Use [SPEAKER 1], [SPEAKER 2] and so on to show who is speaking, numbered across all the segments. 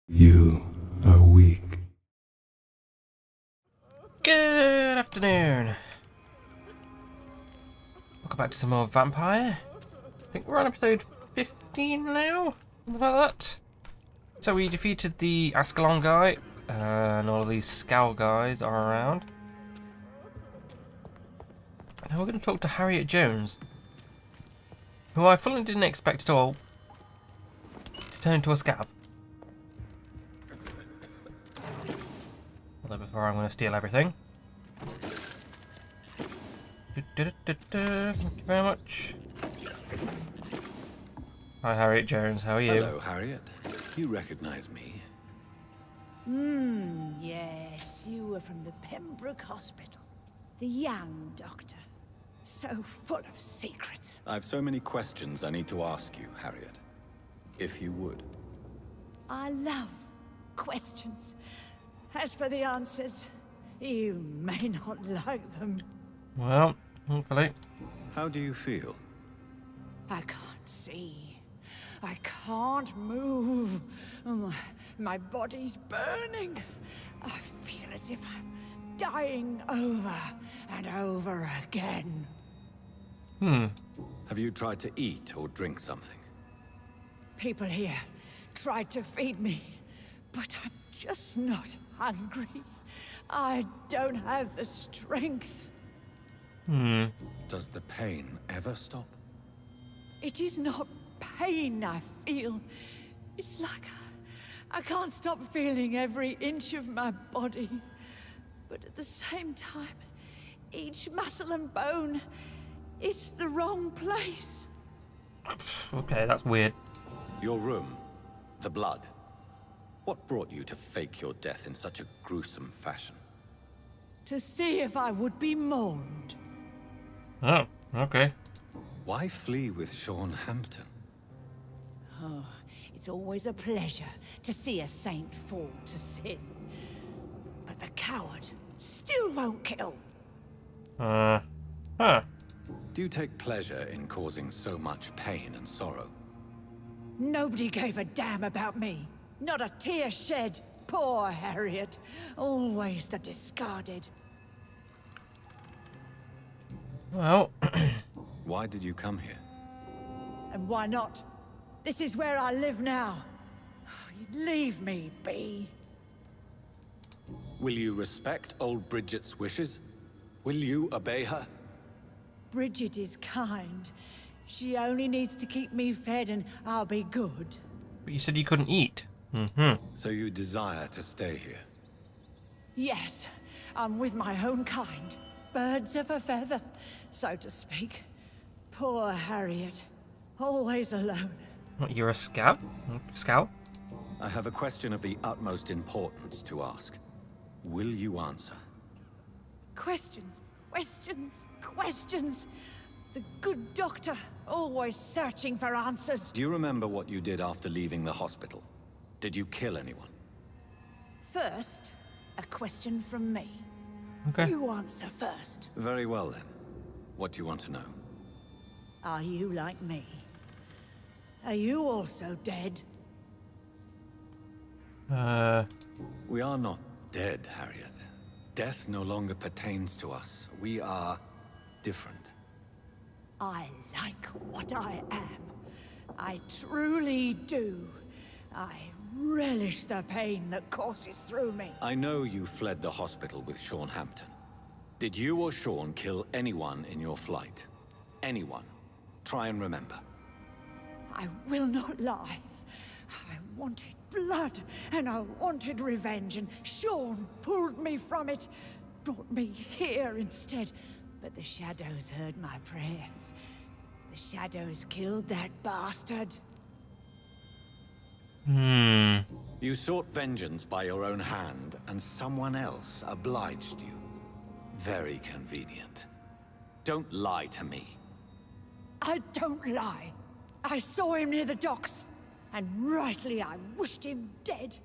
[SPEAKER 1] You are weak.
[SPEAKER 2] Good afternoon. Welcome back to some more Vampyr. I think we're on episode 15 now, something like that. So we defeated the Ascalon guy, and all of these Scowl guys are around. Now we're going to talk to Harriet Jones, who I fully didn't expect at all to turn into a scav. Although before I'm going to steal everything. Thank you very much. Hi Harriet Jones, how are you?
[SPEAKER 3] Hello, Harriet. You recognize me?
[SPEAKER 4] Yes, you were from the Pembroke Hospital. The young doctor. So full of secrets.
[SPEAKER 3] I have so many questions I need to ask you, Harriet. If you would.
[SPEAKER 4] I love questions. As for the answers, you may not like them.
[SPEAKER 2] Well, hopefully.
[SPEAKER 3] How do you feel?
[SPEAKER 4] I can't see. I can't move. My body's burning. I feel as if I'm dying over and over again.
[SPEAKER 3] Have you tried to eat or drink something?
[SPEAKER 4] People here tried to feed me, but I'm just not hungry. I don't have the strength.
[SPEAKER 3] Does the pain ever stop?
[SPEAKER 4] It is not pain I feel. It's like I can't stop feeling every inch of my body. But at the same time, each muscle and bone is the wrong place.
[SPEAKER 2] Okay, that's weird.
[SPEAKER 3] Your room, the blood. What brought you to fake your death in such a gruesome fashion?
[SPEAKER 4] To see if I would be mourned.
[SPEAKER 2] Oh, okay.
[SPEAKER 3] Why flee with Xiao Hampton?
[SPEAKER 4] Oh, it's always a pleasure to see a saint fall to sin. But the coward still won't kill.
[SPEAKER 2] Huh.
[SPEAKER 3] Do you take pleasure in causing so much pain and sorrow?
[SPEAKER 4] Nobody gave a damn about me. Not a tear shed. Poor Harriet. Always the discarded.
[SPEAKER 2] Well,
[SPEAKER 3] Why did you come here?
[SPEAKER 4] And why not? This is where I live now. Leave me be.
[SPEAKER 3] Will you respect old Bridget's wishes? Will you obey her?
[SPEAKER 4] Bridget is kind. She only needs to keep me fed and I'll be good.
[SPEAKER 2] but you said you couldn't eat.
[SPEAKER 3] So you desire to stay here?
[SPEAKER 4] Yes, I'm with my own kind. Birds of a feather, so to speak. Poor Harriet. Always alone.
[SPEAKER 2] What, you're a scout? Scout?
[SPEAKER 3] I have a question of the utmost importance to ask. Will you answer?
[SPEAKER 4] Questions, questions, questions. The good doctor, always searching for answers.
[SPEAKER 3] Do you remember what you did after leaving the hospital? Did you kill anyone?
[SPEAKER 4] First, a question from me.
[SPEAKER 2] Okay.
[SPEAKER 4] You answer first.
[SPEAKER 3] Very well then. What do you want to know?
[SPEAKER 4] Are you like me? Are you also dead?
[SPEAKER 3] We are not dead, Harriet. Death no longer pertains to us. We are different.
[SPEAKER 4] I like what I am. I truly do. I relish the pain that courses through me.
[SPEAKER 3] I know you fled the hospital with Xiao Hampton. Did you or Xiao kill anyone in your flight? Anyone? Try and remember.
[SPEAKER 4] I will not lie. I wanted blood, and I wanted revenge, and Sean pulled me from it, brought me here instead. But the shadows heard my prayers. The shadows killed that bastard.
[SPEAKER 3] You sought vengeance by your own hand, and someone else obliged you. Very convenient. Don't lie to me.
[SPEAKER 4] I don't lie. I saw him near the docks, and rightly I wished him dead.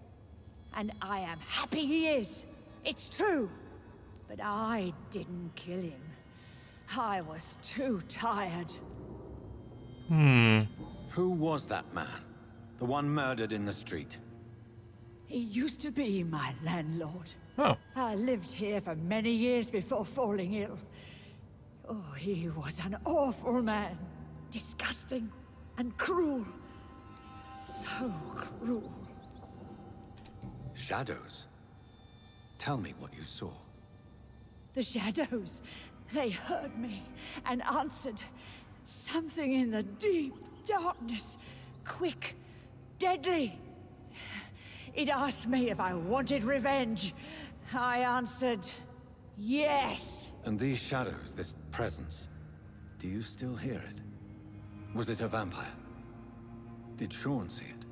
[SPEAKER 4] And I am happy he is. It's true. But I didn't kill him. I was too tired.
[SPEAKER 3] Who was that man? The one murdered in the street?
[SPEAKER 4] He used to be my landlord.
[SPEAKER 2] Oh.
[SPEAKER 4] I lived here for many years before falling ill. Oh, he was an awful man. Disgusting and cruel. So cruel.
[SPEAKER 3] Shadows? Tell me what you saw.
[SPEAKER 4] The shadows, they heard me and answered. Something in the deep darkness. Quick, deadly. It asked me if I wanted revenge. I answered, yes.
[SPEAKER 3] And these shadows, this presence, do you still hear it? Was it a vampire? Did Xiao see it?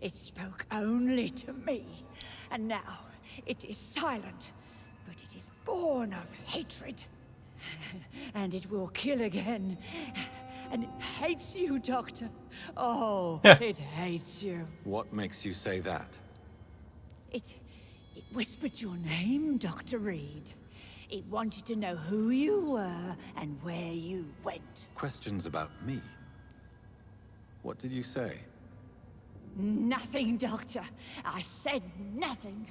[SPEAKER 4] It spoke only to me, and now it is silent, but it is born of hatred. And it will kill again. And it hates you, Doctor. Oh, it hates you.
[SPEAKER 3] What makes you say that?
[SPEAKER 4] It whispered your name, Dr. Reed. It wanted to know who you were and where you went.
[SPEAKER 3] Questions about me? What did you say?
[SPEAKER 4] Nothing, Doctor. I said nothing.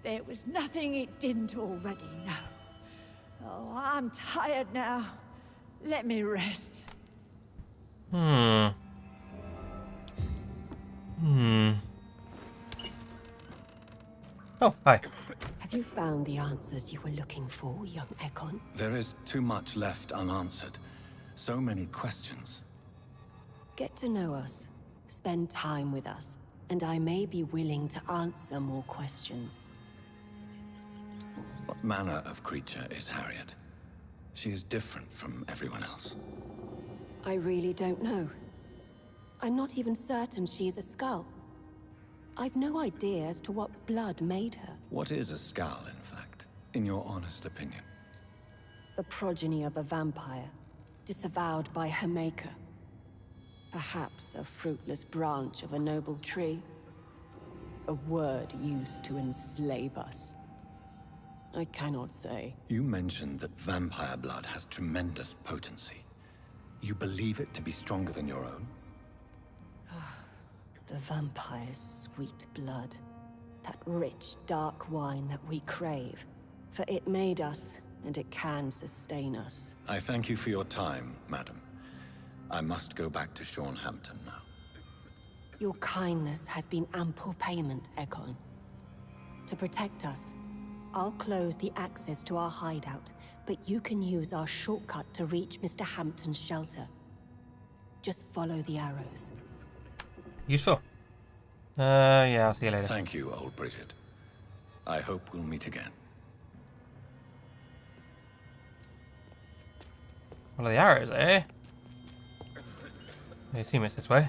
[SPEAKER 4] There was nothing it didn't already know. Oh, I'm tired now. Let me rest.
[SPEAKER 2] Oh, hi.
[SPEAKER 5] Have you found the answers you were looking for, young Ekon?
[SPEAKER 3] There is too much left unanswered. So many questions.
[SPEAKER 5] Get to know us. Spend time with us. And I may be willing to answer more questions.
[SPEAKER 3] What manner of creature is Harriet? She is different from everyone else.
[SPEAKER 5] I really don't know. I'm not even certain she is a skull. I've no idea as to what blood made her.
[SPEAKER 3] What is a skull, in fact, in your honest opinion?
[SPEAKER 5] The progeny of a vampire, disavowed by her maker. Perhaps a fruitless branch of a noble tree. A word used to enslave us. I cannot say.
[SPEAKER 3] You mentioned that vampire blood has tremendous potency. You believe it to be stronger than your own?
[SPEAKER 5] The vampire's sweet blood. That rich, dark wine that we crave. For it made us, and it can sustain us.
[SPEAKER 3] I thank you for your time, madam. I must go back to Hampton now.
[SPEAKER 5] Your kindness has been ample payment, Ekon. To protect us, I'll close the access to our hideout, but you can use our shortcut to reach Mr. Hampton's shelter. Just follow the arrows.
[SPEAKER 2] Useful. Yeah, I'll see you later.
[SPEAKER 3] Thank you, old Bridget. I hope we'll meet again.
[SPEAKER 2] What are the arrows, eh? I assume it's this way.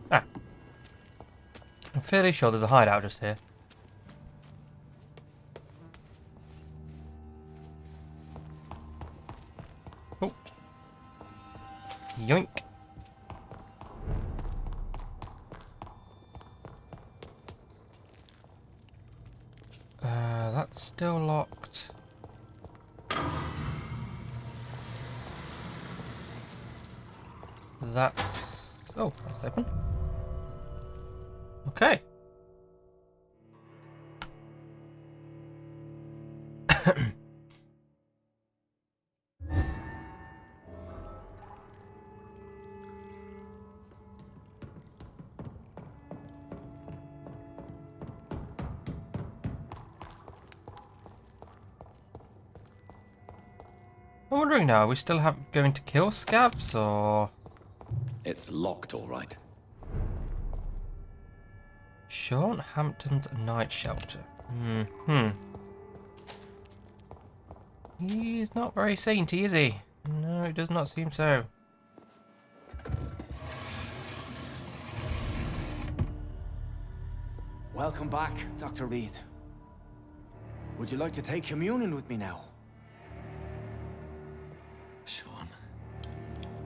[SPEAKER 2] Ah. I'm fairly sure there's a hideout just here. Oh. Yoink. That's still locked. That's... oh, that's open. Okay. I'm wondering now, are we still going to kill scabs, or...?
[SPEAKER 3] It's locked, all right.
[SPEAKER 2] Xiao Hampton's night shelter. He's not very sainty, is he? No, it does not seem so.
[SPEAKER 6] Welcome back, Dr. Reed. Would you like to take communion with me now?
[SPEAKER 3] Xiao,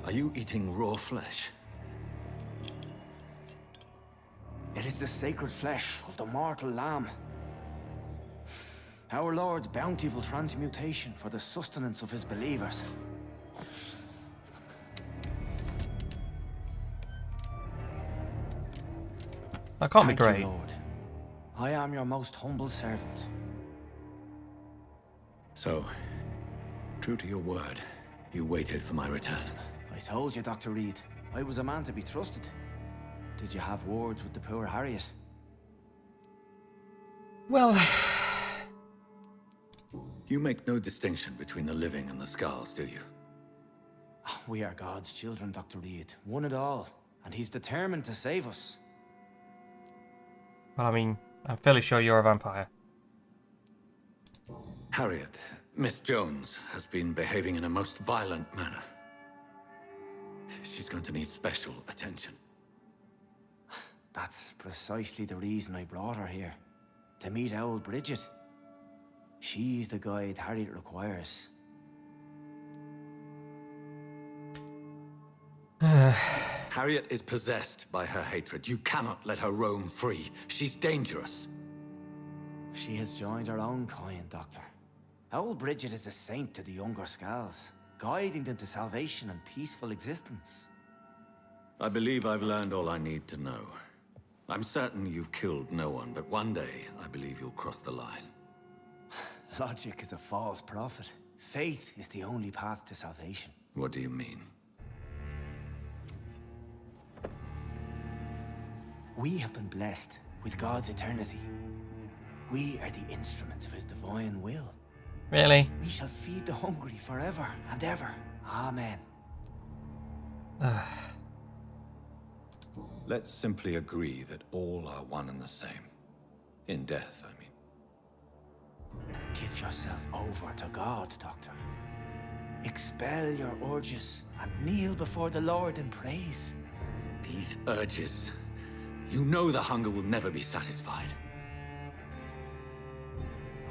[SPEAKER 3] are you eating raw flesh?
[SPEAKER 6] It is the sacred flesh of the mortal lamb. Our Lord's bountiful transmutation for the sustenance of his believers.
[SPEAKER 2] That can't be
[SPEAKER 6] Thank
[SPEAKER 2] great.
[SPEAKER 6] you, Lord. I am your most humble servant.
[SPEAKER 3] So, true to your word, you waited for my return.
[SPEAKER 6] I told you, Dr. Reed, I was a man to be trusted. Did you have words with the poor Harriet?
[SPEAKER 2] Well,
[SPEAKER 3] You make no distinction between the living and the Skulls, do you?
[SPEAKER 6] We are God's children, Dr. Reed. One and all. And he's determined to save us.
[SPEAKER 2] I mean, I'm fairly sure you're a vampire.
[SPEAKER 3] Harriet, Miss Jones, has been behaving in a most violent manner. She's going to need special attention.
[SPEAKER 6] That's precisely the reason I brought her here. To meet old Bridget. She's the guide Harriet requires.
[SPEAKER 3] Harriet is possessed by her hatred. You cannot let her roam free. She's dangerous.
[SPEAKER 6] She has joined her own kind, Doctor. Old Bridget is a saint to the younger Skulls, guiding them to salvation and peaceful existence.
[SPEAKER 3] I believe I've learned all I need to know. I'm certain you've killed no one, but one day I believe you'll cross the line.
[SPEAKER 6] Logic is a false prophet. Faith is the only path to salvation.
[SPEAKER 3] What do you mean?
[SPEAKER 6] We have been blessed with God's eternity. We are the instruments of his divine will.
[SPEAKER 2] Really?
[SPEAKER 6] We shall feed the hungry forever and ever. Amen.
[SPEAKER 3] Let's simply agree that all are one and the same. In death, I mean.
[SPEAKER 6] Give yourself over to God, Doctor. Expel your urges and kneel before the Lord in praise.
[SPEAKER 3] These urges. You know the hunger will never be satisfied.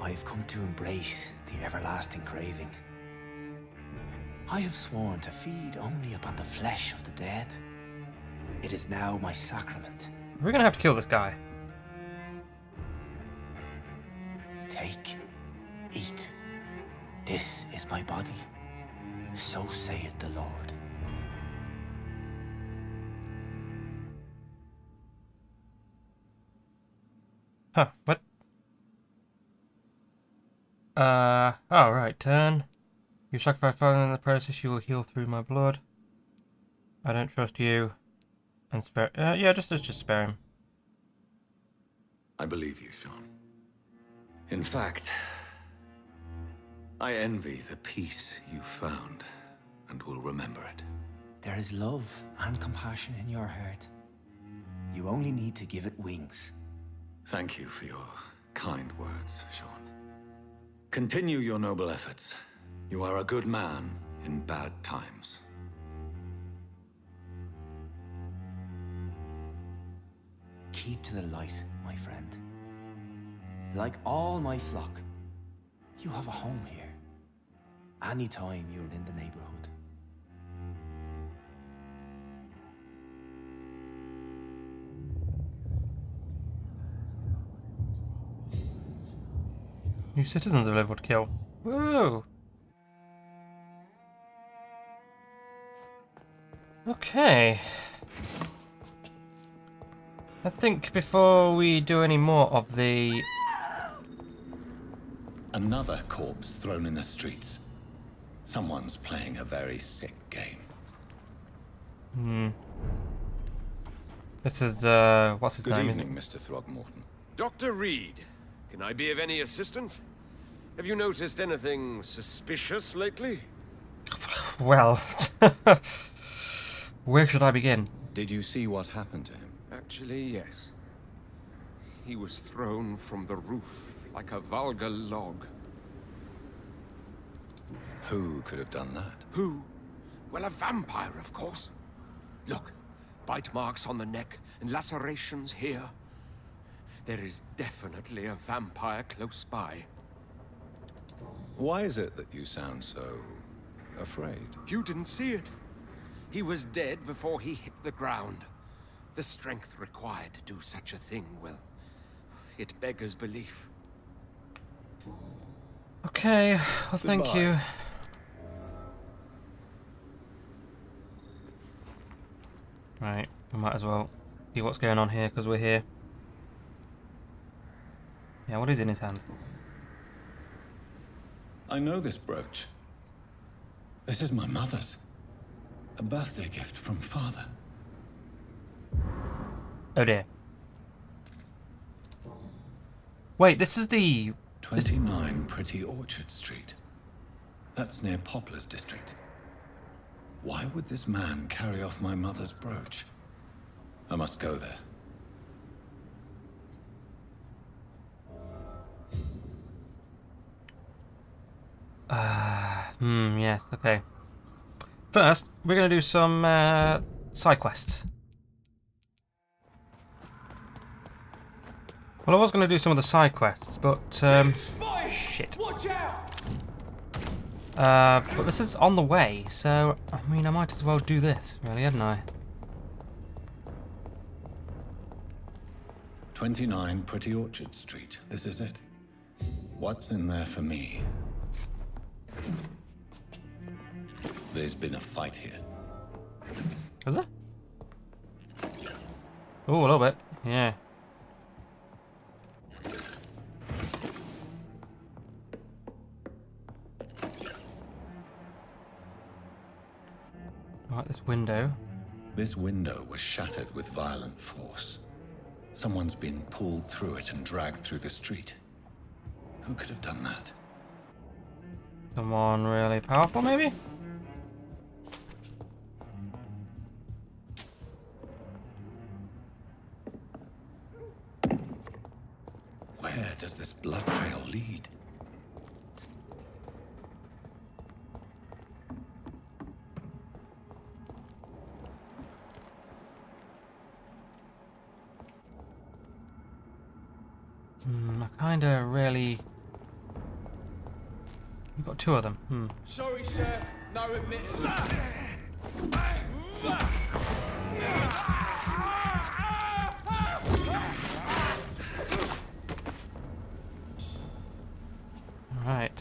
[SPEAKER 6] I've come to embrace the everlasting craving. I have sworn to feed only upon the flesh of the dead. It is now my sacrament.
[SPEAKER 2] We're gonna have to kill this guy.
[SPEAKER 6] Take, eat. This is my body. So saith the Lord.
[SPEAKER 2] Huh, what? Oh, right, turn. You sacrifice fire in the process, you will heal through my blood. I don't trust you. And spare, yeah, just spare him.
[SPEAKER 3] I believe you, Sean. In fact, I envy the peace you found, and will remember it.
[SPEAKER 6] There is love and compassion in your heart. You only need to give it wings.
[SPEAKER 3] Thank you for your kind words, Sean. Continue your noble efforts. You are a good man in bad times.
[SPEAKER 6] Keep to the light, my friend. Like all my flock, you have a home here. Anytime you're in the neighborhood.
[SPEAKER 2] New citizens available to kill. Whoa! Okay. I think before we do any more of the...
[SPEAKER 3] Another corpse thrown in the streets. Someone's playing a very sick game.
[SPEAKER 2] This is, what's his
[SPEAKER 3] Good
[SPEAKER 2] name?
[SPEAKER 3] evening, Mr. Throckmorton.
[SPEAKER 7] Dr. Reed, can I be of any assistance? Have you noticed anything suspicious lately?
[SPEAKER 2] Well, where should I begin?
[SPEAKER 3] Did you see what happened to him?
[SPEAKER 7] Actually, yes. He was thrown from the roof like a vulgar log.
[SPEAKER 3] Who could have done that?
[SPEAKER 7] Who? Well, a vampire, of course. Look, bite marks on the neck and lacerations here. There is definitely a vampire close by.
[SPEAKER 3] Why is it that you sound so afraid?
[SPEAKER 7] You didn't see it. He was dead before he hit the ground. The strength required to do such a thing, well, it beggars belief.
[SPEAKER 2] Okay, well, thank
[SPEAKER 3] Goodbye.
[SPEAKER 2] you. Right, we might as well see what's going on here, because we're here. Yeah, what is in his hand?
[SPEAKER 3] I know this brooch. This is my mother's. A birthday gift from father.
[SPEAKER 2] Oh dear. Wait, this is the...
[SPEAKER 3] 29 Pretty Orchard Street. That's near Poplar's district. Why would this man carry off my mother's brooch? I must go there.
[SPEAKER 2] Yes, okay. First, we're going to do some side quests. Well, I was going to do some of the side quests, but shit.
[SPEAKER 7] Watch out!
[SPEAKER 2] But this is on the way, so I mean, I might as well do this, really, hadn't I?
[SPEAKER 3] 29 Pretty Orchard Street. This is it. What's in there for me? There's been a fight here.
[SPEAKER 2] Is there? Oh, a little bit. Yeah. Right, this window.
[SPEAKER 3] This window was shattered with violent force. Someone's been pulled through it and dragged through the street. Who could have done that?
[SPEAKER 2] Someone really powerful, maybe?
[SPEAKER 3] Where does this blood trail lead?
[SPEAKER 2] I kinda really... You've got two of them.
[SPEAKER 7] Sorry, sir. No admittance.
[SPEAKER 2] Right.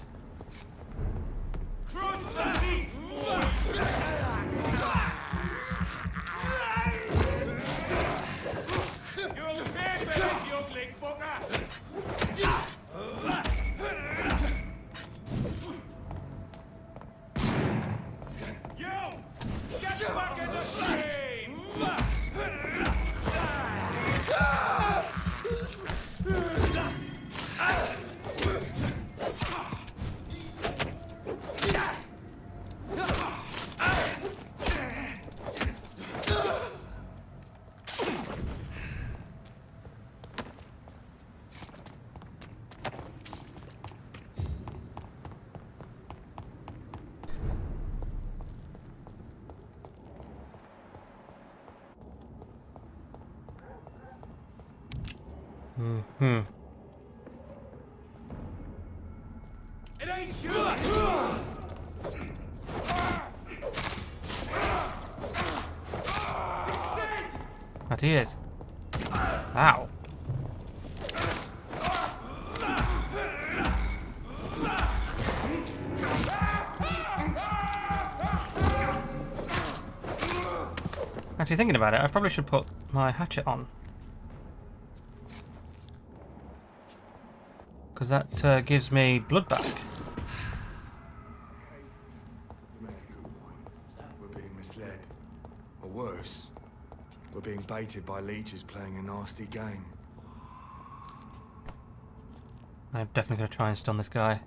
[SPEAKER 7] It ain't you!
[SPEAKER 2] That he is. Ow. Actually, thinking about it, I probably should put my hatchet on. Because that gives me Bloodbag.
[SPEAKER 8] We're being misled. Or worse, we're being baited by leeches playing a nasty game.
[SPEAKER 2] I'm definitely going to try and stun this guy.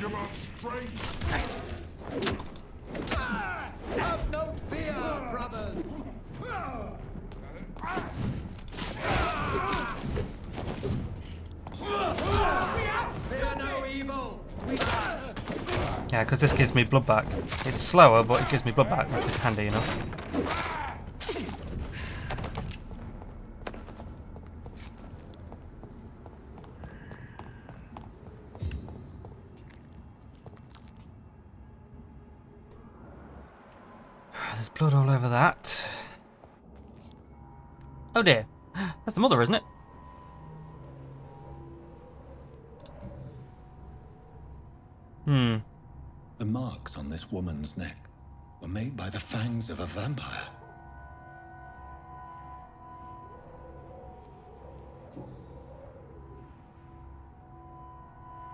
[SPEAKER 7] Give us strength!
[SPEAKER 9] Have no fear, brothers! Fear no evil!
[SPEAKER 2] Yeah, because this gives me Bloodbag. It's slower, but it gives me Bloodbag, which is handy enough. There's blood all over that. Oh dear. That's the mother, isn't it?
[SPEAKER 3] The marks on this woman's neck were made by the fangs of a vampire.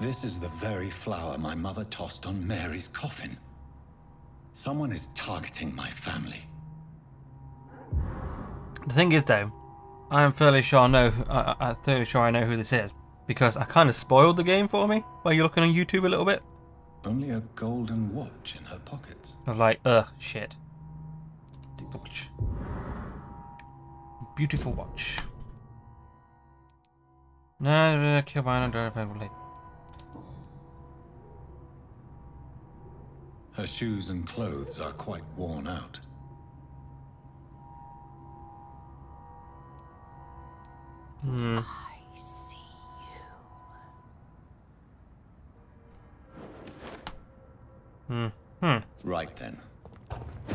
[SPEAKER 3] This is the very flower my mother tossed on Mary's coffin. Someone is targeting my family.
[SPEAKER 2] The thing is, though, I am fairly sure I'm fairly sure I know who this is, because I kind of spoiled the game for me by looking on YouTube a little bit.
[SPEAKER 3] Only a golden watch in her pockets.
[SPEAKER 2] I was like, shit. Take the watch. Beautiful watch. No, kill by another.
[SPEAKER 3] Her shoes and clothes are quite worn out.
[SPEAKER 5] I see you.
[SPEAKER 3] Right then.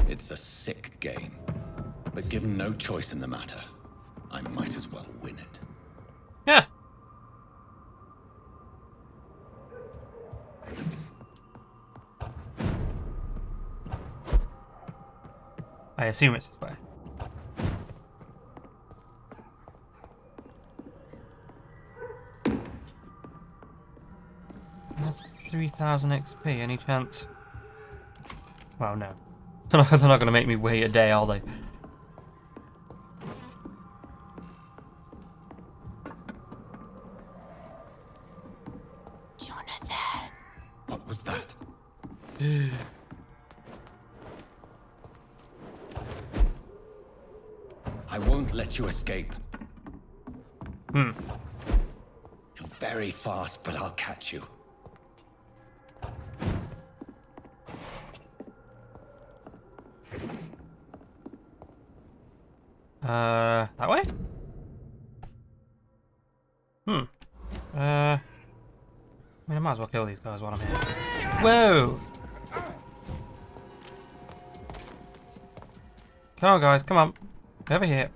[SPEAKER 3] It's a sick game. But given no choice in the matter, I might as well win it.
[SPEAKER 2] Yeah. I assume it's this way. That's 3,000 XP, any chance? Well, no. They're not going to make me wait a day, are they?
[SPEAKER 5] Jonathan.
[SPEAKER 3] What was that? I won't let you escape. You're very fast, but I'll catch you.
[SPEAKER 2] That way? I mean, I might as well kill these guys while I'm here. Whoa! Come on, guys, come on. Over here.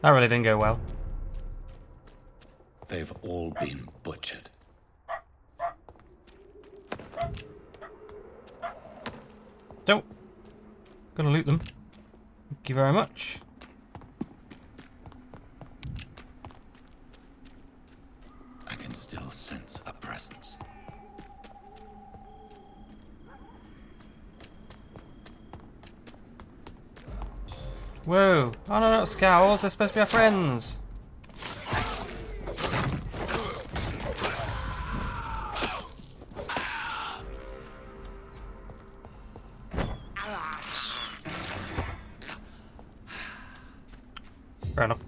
[SPEAKER 2] That really didn't go well.
[SPEAKER 3] They've all been butchered.
[SPEAKER 2] So, gonna loot them. Thank you very much.
[SPEAKER 3] I can still sense a presence.
[SPEAKER 2] Whoa! Oh no, not Scowls, they're supposed to be our friends! Fair enough.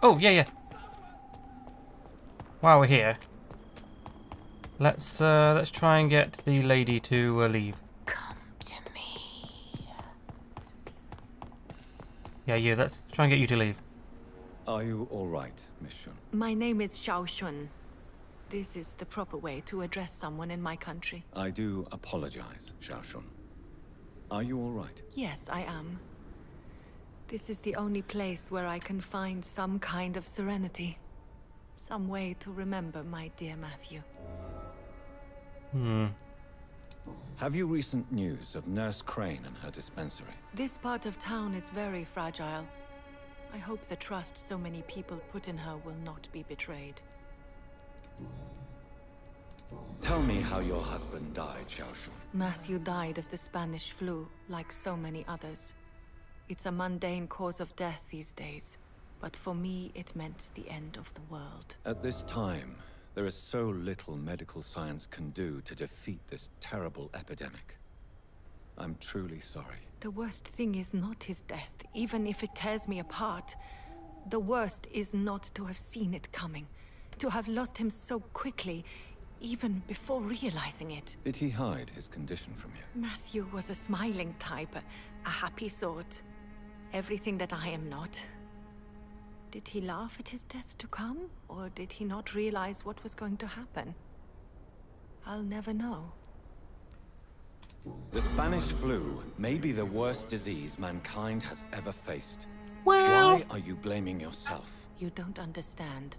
[SPEAKER 2] Oh, yeah. While we're here, let's try and get the lady to leave. Yeah, you. Let's try and get you to leave.
[SPEAKER 3] Are you all right, Miss Xuan?
[SPEAKER 10] My name is Xiao Xuan. This is the proper way to address someone in my country.
[SPEAKER 3] I do apologize, Xiao Xuan. Are you all right?
[SPEAKER 10] Yes, I am. This is the only place where I can find some kind of serenity. Some way to remember my dear Matthew.
[SPEAKER 3] Have you recent news of Nurse Crane and her dispensary?
[SPEAKER 10] This part of town is very fragile. I hope the trust so many people put in her will not be betrayed.
[SPEAKER 3] Tell me how your husband died, Xiao Xuan.
[SPEAKER 10] Matthew died of the Spanish flu, like so many others. It's a mundane cause of death these days, but for me it meant the end of the world.
[SPEAKER 3] At this time, there is so little medical science can do to defeat this terrible epidemic. I'm truly sorry.
[SPEAKER 10] The worst thing is not his death, even if it tears me apart. The worst is not to have seen it coming, to have lost him so quickly, even before realizing it.
[SPEAKER 3] Did he hide his condition from you?
[SPEAKER 10] Matthew was a smiling type, a happy sort. Everything that I am not. Did he laugh at his death to come, or did he not realize what was going to happen? I'll never know.
[SPEAKER 3] The Spanish flu may be the worst disease mankind has ever faced.
[SPEAKER 2] Well...
[SPEAKER 3] Why are you blaming yourself?
[SPEAKER 10] You don't understand.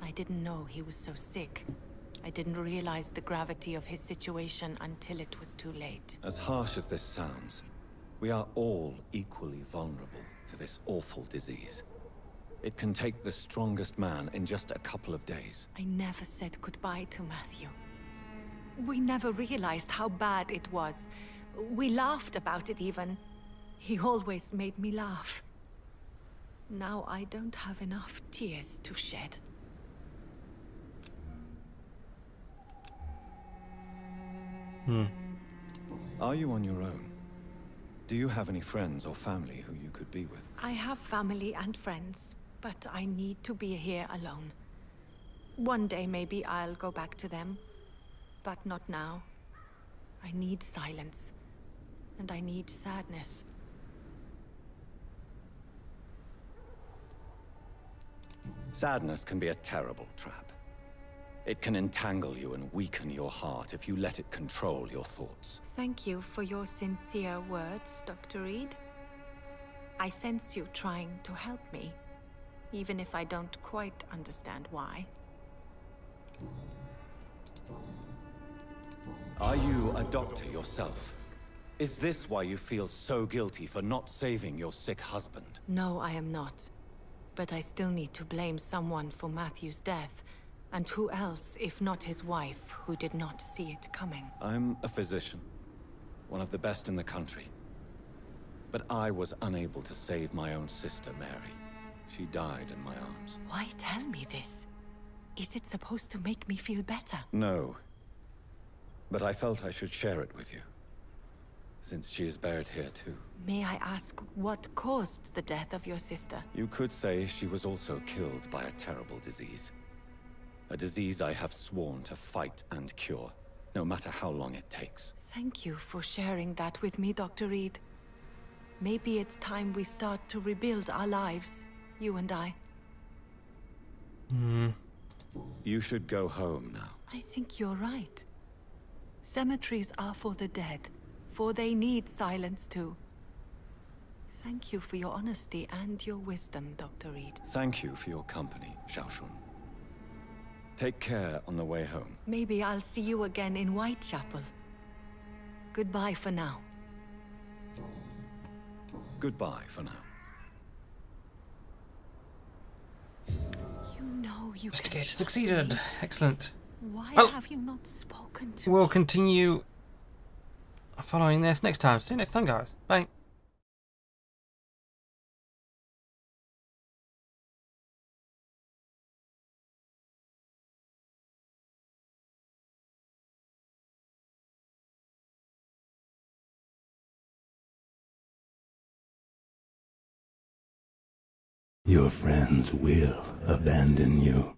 [SPEAKER 10] I didn't know he was so sick. I didn't realize the gravity of his situation until it was too late.
[SPEAKER 3] As harsh as this sounds, we are all equally vulnerable to this awful disease. It can take the strongest man in just a couple of days.
[SPEAKER 10] I never said goodbye to Matthew. We never realized how bad it was. We laughed about it even. He always made me laugh. Now I don't have enough tears to shed.
[SPEAKER 3] Are you on your own? Do you have any friends or family who you could be with?
[SPEAKER 10] I have family and friends, but I need to be here alone. One day maybe I'll go back to them, but not now. I need silence, and I need sadness.
[SPEAKER 3] Sadness can be a terrible trap. It can entangle you and weaken your heart if you let it control your thoughts.
[SPEAKER 10] Thank you for your sincere words, Dr. Reed. I sense you trying to help me, even if I don't quite understand why.
[SPEAKER 3] Are you a doctor yourself? Is this why you feel so guilty for not saving your sick husband?
[SPEAKER 10] No, I am not. But I still need to blame someone for Matthew's death. And who else, if not his wife, who did not see it coming?
[SPEAKER 3] I'm a physician, one of the best in the country. But I was unable to save my own sister, Mary. She died in my arms.
[SPEAKER 10] Why tell me this? Is it supposed to make me feel better?
[SPEAKER 3] No. But I felt I should share it with you, since she is buried here too.
[SPEAKER 10] May I ask what caused the death of your sister?
[SPEAKER 3] You could say she was also killed by a terrible disease. A disease I have sworn to fight and cure, no matter how long it takes.
[SPEAKER 10] Thank you for sharing that with me, Dr. Reed. Maybe it's time we start to rebuild our lives, you and I.
[SPEAKER 3] You should go home now.
[SPEAKER 10] I think you're right. Cemeteries are for the dead, for they need silence too. Thank you for your honesty and your wisdom, Dr. Reed.
[SPEAKER 3] Thank you for your company, Xiao Xuan. Take care on the way home.
[SPEAKER 10] Maybe I'll see you again in Whitechapel. Goodbye for now.
[SPEAKER 3] Goodbye for now.
[SPEAKER 10] You know you
[SPEAKER 2] Investigator succeeded. Excellent.
[SPEAKER 10] Why
[SPEAKER 2] Well,
[SPEAKER 10] have you not spoken to
[SPEAKER 2] we'll
[SPEAKER 10] me?
[SPEAKER 2] continue following this next time. See you next time, guys. Bye.
[SPEAKER 1] Your friends will abandon you.